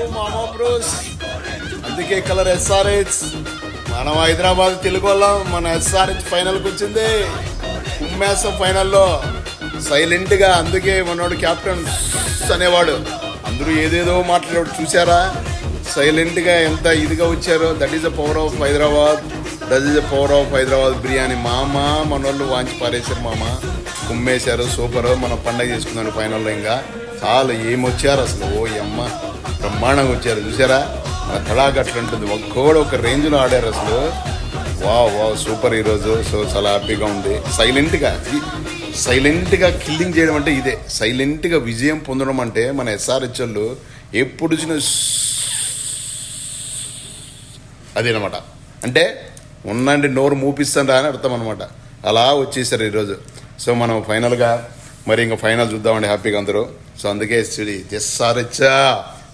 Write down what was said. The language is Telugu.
మామా బ్రోస్. అందుకే కలర్ SRH. మనం హైదరాబాద్ తెలుగు వాళ్ళం, మన SRH ఫైనల్కి వచ్చింది. కుమ్మేసం ఫైనల్లో సైలెంట్గా. అందుకే మనోడు క్యాప్టెన్ అనేవాడు. అందరూ ఏదేదో మాట్లాడేవాడు చూసారా, సైలెంట్గా ఎంత ఇదిగా వచ్చారో. That is the power of Hyderabad. That is the power of Hyderabad biryani. మామ మనోళ్ళు వాంచి పారేశారు, మామ కుమ్మేశారు. సూపర్. మనం పండగ చేసుకున్నాను ఫైనల్లో. ఇంకా చాలా ఏమొచ్చారు అసలు, ఓ అమ్మ బ్రహ్మాండంగా వచ్చారు చూసారా. మన తడాక అట్లుంటుంది, ఒక్కోడు ఒక రేంజ్లో ఆడారు అసలు. వా సూపర్ ఈరోజు. సో చాలా హ్యాపీగా ఉంది. సైలెంట్గా కిల్లింగ్ చేయడం అంటే ఇదే. సైలెంట్గా విజయం పొందడం అంటే మన SRH వాళ్ళు ఎప్పుడు వచ్చిన అదేనమాట. అంటే ఉన్నండి నోరు మూపిస్తాను రా అని అర్థం అనమాట. అలా వచ్చేసారు ఈరోజు. సో మనం ఫైనల్గా మరి ఇంకా ఫైనల్ చూద్దామండి హ్యాపీగా అందరూ. సో అందుకే SRH